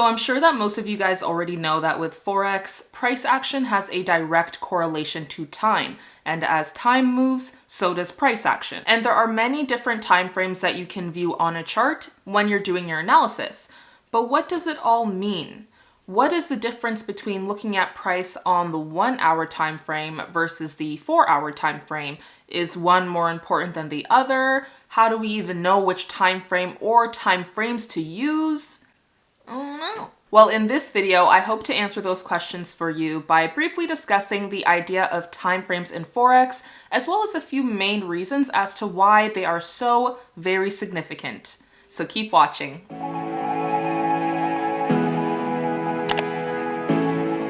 So I'm sure that most of you guys already know that with Forex, price action has a direct correlation to time. And as time moves, so does price action. And there are many different time frames that you can view on a chart when you're doing your analysis. But what does it all mean? What is the difference between looking at price on the 1 hour time frame versus the 4 hour time frame? Is one more important than the other? How do we even know which time frame or time frames to use? I don't know. Well, in this video, I hope to answer those questions for you by briefly discussing the idea of time frames in Forex, as well as a few main reasons as to why they are so very significant. So keep watching.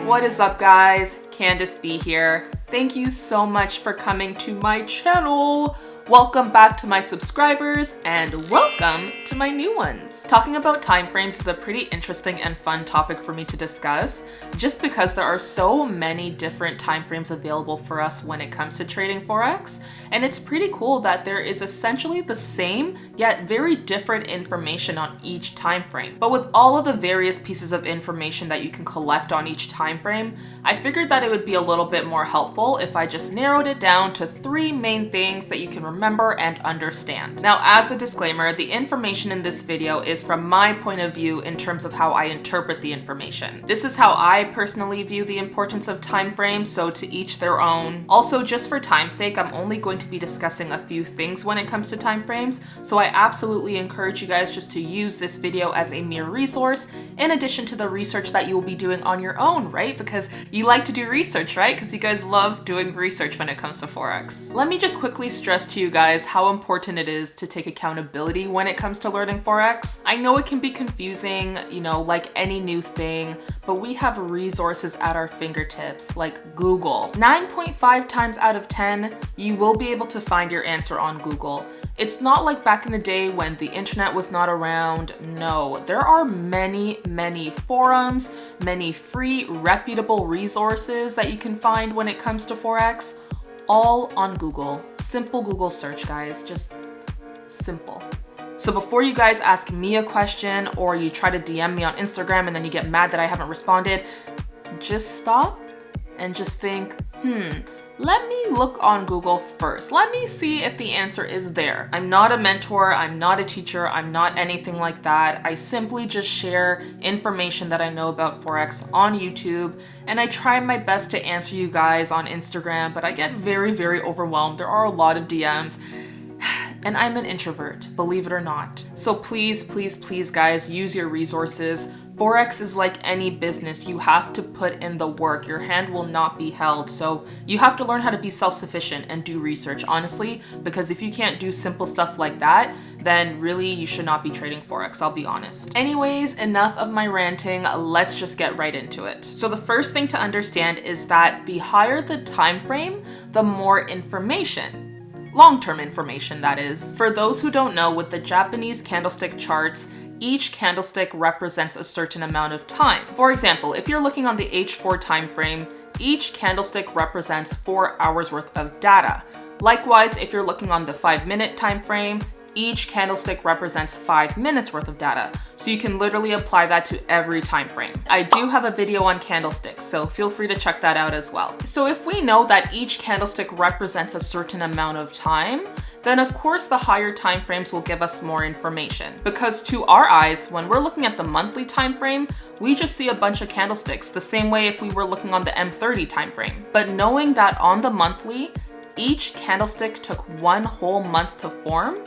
What is up, guys? Candace B here. Thank you so much for coming to my channel. Welcome back to my subscribers and welcome to my new ones. Talking about time frames is a pretty interesting and fun topic for me to discuss, just because there are so many different time frames available for us when it comes to trading Forex. And it's pretty cool that there is essentially the same yet very different information on each time frame. But with all of the various pieces of information that you can collect on each time frame, I figured that it would be a little bit more helpful if I just narrowed it down to 3 main things that you can remember and understand. Now, as a disclaimer, the information in this video is from my point of view in terms of how I interpret the information. This is how I personally view the importance of time frames, so to each their own. Also, just for time's sake, I'm only going to be discussing a few things when it comes to time frames, so I absolutely encourage you guys just to use this video as a mere resource, in addition to the research that you will be doing on your own, right? Because you like to do research, right? Because you guys love doing research when it comes to Forex. Let me just quickly stress to you guys how important it is to take accountability when it comes to learning Forex. I know it can be confusing, like any new thing, but we have resources at our fingertips, like Google. 9.5 times out of 10, you will be able to find your answer on Google. It's not like back in the day when the internet was not around. No, there are many forums, many free, reputable resources that you can find when it comes to Forex, all on Google. Simple Google search, guys, just simple. So before you guys ask me a question or you try to DM me on Instagram and then you get mad that I haven't responded, just stop and just think, let me look on Google first. Let me see if the answer is there. I'm not a mentor, I'm not a teacher, I'm not anything like that. I simply just share information that I know about Forex on YouTube, and I try my best to answer you guys on Instagram, but I get very overwhelmed. There are a lot of DMs. And I'm an introvert, believe it or not. So please guys, use your resources. Forex is like any business. You have to put in the work. Your hand will not be held. So you have to learn how to be self-sufficient and do research, honestly, because if you can't do simple stuff like that, then really you should not be trading Forex, I'll be honest. Anyways, enough of my ranting. Let's just get right into it. So the first thing to understand is that the higher the time frame, the more information. Long-term information, that is. For those who don't know, with the Japanese candlestick charts, each candlestick represents a certain amount of time. For example, if you're looking on the H4 time frame, each candlestick represents 4 hours worth of data. Likewise, if you're looking on the 5-minute time frame, each candlestick represents 5 minutes worth of data. So you can literally apply that to every time frame. I do have a video on candlesticks, so feel free to check that out as well. So if we know that each candlestick represents a certain amount of time, then of course the higher time frames will give us more information. Because to our eyes, when we're looking at the monthly time frame, we just see a bunch of candlesticks, the same way if we were looking on the M30 time frame. But knowing that on the monthly, each candlestick took 1 whole month to form,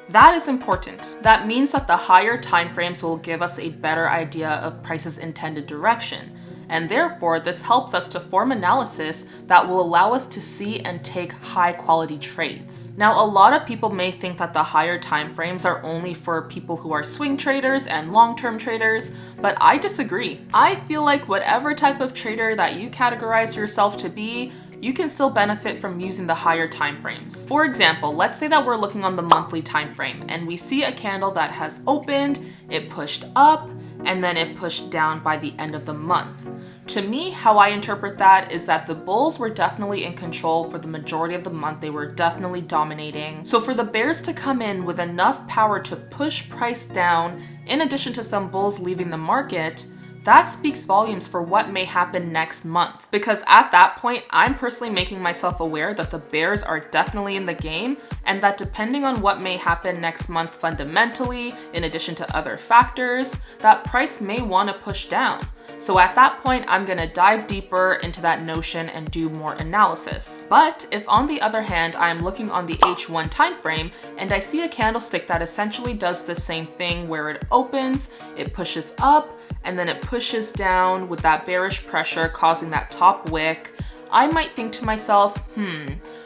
that is important. That means that the higher time frames will give us a better idea of price's intended direction. And therefore, this helps us to form analysis that will allow us to see and take high quality trades. Now, a lot of people may think that the higher time frames are only for people who are swing traders and long-term traders, but I disagree. I feel like whatever type of trader that you categorize yourself to be, you can still benefit from using the higher time frames. For example, let's say that we're looking on the monthly time frame and we see a candle that has opened, it pushed up, and then it pushed down by the end of the month. To me, how I interpret that is that the bulls were definitely in control for the majority of the month. They were definitely dominating. So for the bears to come in with enough power to push price down, in addition to some bulls leaving the market, that speaks volumes for what may happen next month. Because at that point, I'm personally making myself aware that the bears are definitely in the game, and that depending on what may happen next month fundamentally, in addition to other factors, that price may want to push down. So at that point, I'm gonna dive deeper into that notion and do more analysis. But if on the other hand, I'm looking on the H1 time frame and I see a candlestick that essentially does the same thing where it opens, it pushes up, and then it pushes down with that bearish pressure causing that top wick, I might think to myself,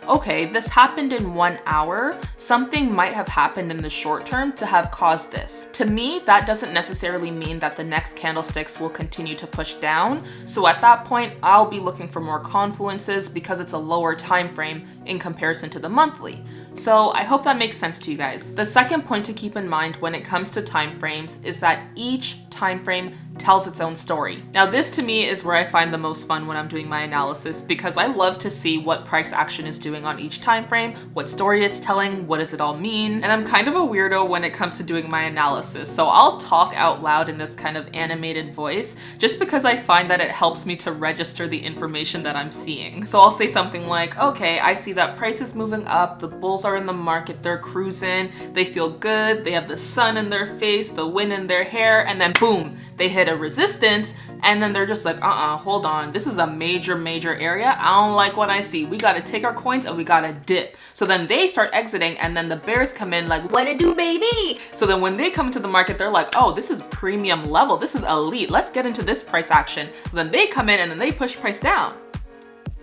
okay, this happened in 1 hour. Something might have happened in the short term to have caused this. To me, that doesn't necessarily mean that the next candlesticks will continue to push down. So at that point, I'll be looking for more confluences because it's a lower time frame in comparison to the monthly. So I hope that makes sense to you guys. The second point to keep in mind when it comes to time frames is that each time frame tells its own story. Now this to me is where I find the most fun when I'm doing my analysis, because I love to see what price action is doing on each time frame, what story it's telling, what does it all mean, and I'm kind of a weirdo when it comes to doing my analysis, so I'll talk out loud in this kind of animated voice just because I find that it helps me to register the information that I'm seeing. So I'll say something like, okay, I see that price is moving up, the bulls are in the market, they're cruising, they feel good, they have the sun in their face, the wind in their hair, and then boom, they hit a resistance, and then they're just like, hold on, this is a major area. I don't like what I see. We gotta take our coins and we gotta dip. So then they start exiting, and then the bears come in like, what it do, baby? So then when they come into the market, they're like, oh, this is premium level. This is elite. Let's get into this price action. So then they come in and then they push price down.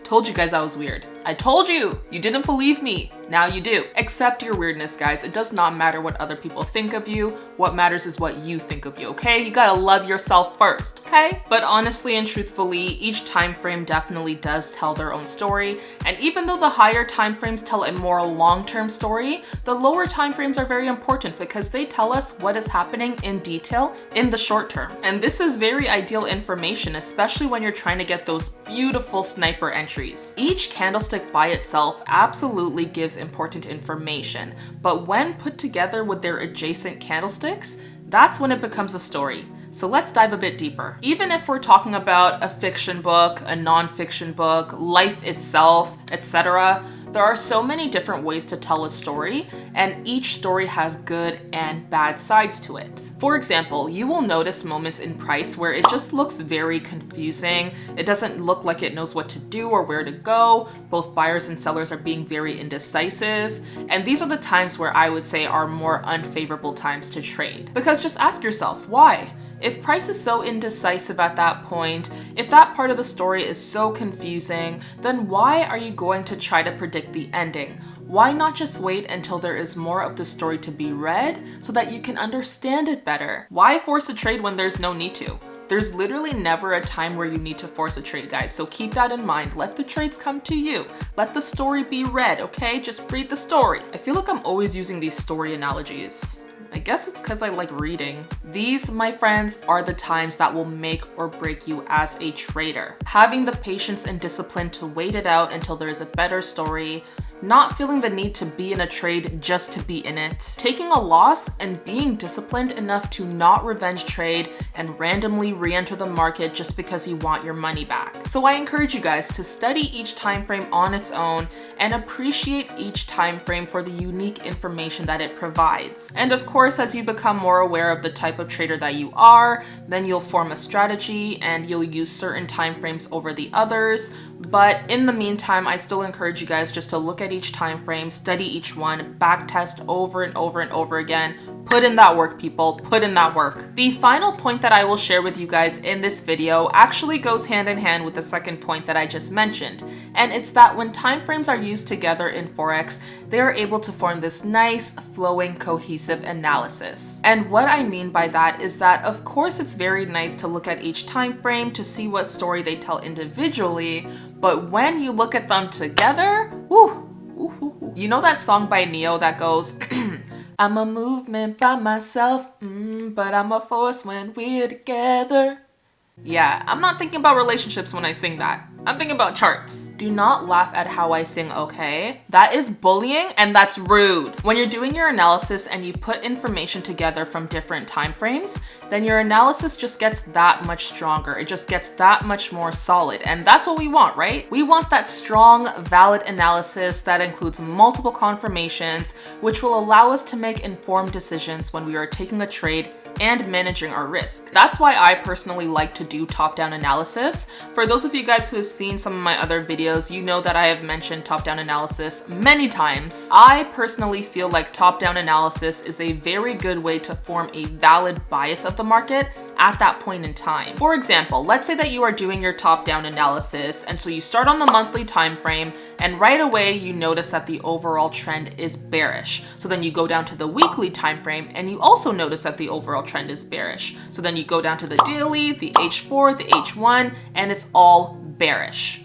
Told you guys I was weird. I told you. You didn't believe me. Now you do. Accept your weirdness, guys. It does not matter what other people think of you. What matters is what you think of you, okay? You gotta love yourself first, okay? But honestly and truthfully, each time frame definitely does tell their own story. And even though the higher time frames tell a more long-term story, the lower time frames are very important because they tell us what is happening in detail in the short term. And this is very ideal information, especially when you're trying to get those beautiful sniper entries. Each candlestick by itself absolutely gives important information, but when put together with their adjacent candlesticks, that's when it becomes a story. So let's dive a bit deeper. Even if we're talking about a fiction book, a non-fiction book, life itself, etc., there are so many different ways to tell a story, and each story has good and bad sides to it. For example, you will notice moments in price where it just looks very confusing. It doesn't look like it knows what to do or where to go. Both buyers and sellers are being very indecisive. And these are the times where I would say are more unfavorable times to trade. Because just ask yourself, why? If price is so indecisive at that point, if that part of the story is so confusing, then why are you going to try to predict the ending? Why not just wait until there is more of the story to be read so that you can understand it better? Why force a trade when there's no need to? There's literally never a time where you need to force a trade, guys, so keep that in mind. Let the trades come to you. Let the story be read, okay? Just read the story. I feel like I'm always using these story analogies. I guess it's because I like reading. These, my friends, are the times that will make or break you as a trader. Having the patience and discipline to wait it out until there's a better story, not feeling the need to be in a trade just to be in it, taking a loss and being disciplined enough to not revenge trade and randomly re-enter the market just because you want your money back. So I encourage you guys to study each time frame on its own and appreciate each time frame for the unique information that it provides. And of course, as you become more aware of the type of trader that you are, then you'll form a strategy and you'll use certain time frames over the others. But in the meantime, I still encourage you guys just to look at each time frame, study each one, backtest over and over and over again. Put in that work, people. Put in that work. The final point that I will share with you guys in this video actually goes hand in hand with the second point that I just mentioned. And it's that when time frames are used together in Forex, they are able to form this nice, flowing, cohesive analysis. And what I mean by that is that, of course, it's very nice to look at each time frame to see what story they tell individually, but when you look at them together, whoo, you know that song by Neo that goes, I'm a movement by myself, but I'm a force when we're together. Yeah, I'm not thinking about relationships when I sing that. I'm thinking about charts. Do not laugh at how I sing, okay? That is bullying and that's rude. When you're doing your analysis and you put information together from different time frames, then your analysis just gets that much stronger. It just gets that much more solid. And that's what we want, right? We want that strong, valid analysis that includes multiple confirmations, which will allow us to make informed decisions when we are taking a trade and managing our risk. That's why I personally like to do top-down analysis. For those of you guys who have seen some of my other videos, you know that I have mentioned top-down analysis many times. I personally feel like top-down analysis is a very good way to form a valid bias of the market at that point in time. For example, let's say that you are doing your top-down analysis, and so you start on the monthly time frame, and right away you notice that the overall trend is bearish. So then you go down to the weekly time frame, and you also notice that the overall trend is bearish. So then you go down to the daily, the H4, the H1, and it's all bearish.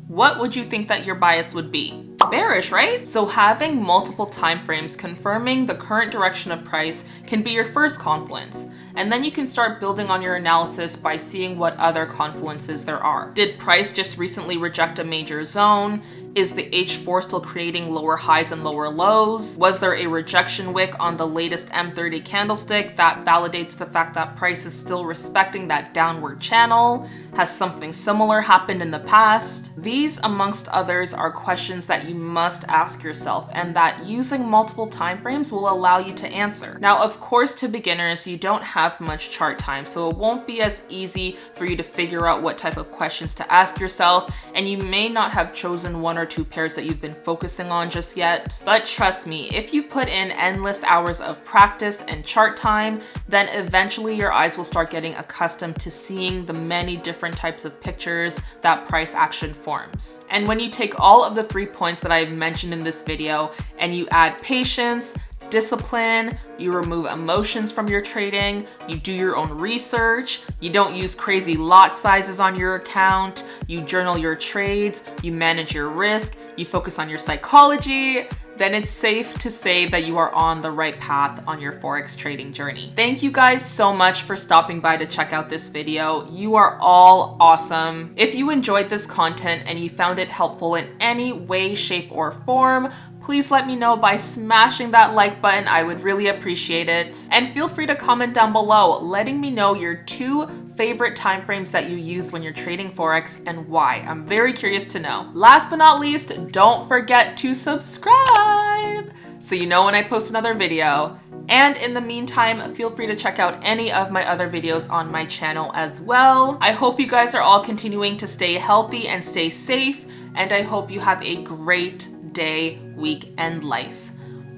What would you think that your bias would be? Bearish, right? So having multiple time frames confirming the current direction of price can be your first confluence. And then you can start building on your analysis by seeing what other confluences there are. Did price just recently reject a major zone? Is the H4 still creating lower highs and lower lows? Was there a rejection wick on the latest M30 candlestick that validates the fact that price is still respecting that downward channel? Has something similar happened in the past? These, amongst others, are questions that you must ask yourself and that using multiple time frames will allow you to answer. Now, of course, to beginners, you don't have much chart time, so it won't be as easy for you to figure out what type of questions to ask yourself, and you may not have chosen one or two pairs that you've been focusing on just yet. But trust me, if you put in endless hours of practice and chart time, then eventually your eyes will start getting accustomed to seeing the many different types of pictures that price action forms. And when you take all of the 3 points that I've mentioned in this video and you add patience, discipline, you remove emotions from your trading, you do your own research, you don't use crazy lot sizes on your account, you journal your trades, you manage your risk, you focus on your psychology, then it's safe to say that you are on the right path on your Forex trading journey. Thank you guys so much for stopping by to check out this video. You are all awesome. If you enjoyed this content and you found it helpful in any way, shape, or form, please let me know by smashing that like button. I would really appreciate it. And feel free to comment down below, letting me know your 2 favorite time frames that you use when you're trading Forex and why. I'm very curious to know. Last but not least, don't forget to subscribe so you know when I post another video. And in the meantime, feel free to check out any of my other videos on my channel as well. I hope you guys are all continuing to stay healthy and stay safe, and I hope you have a great day, week, and life.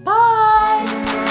Bye!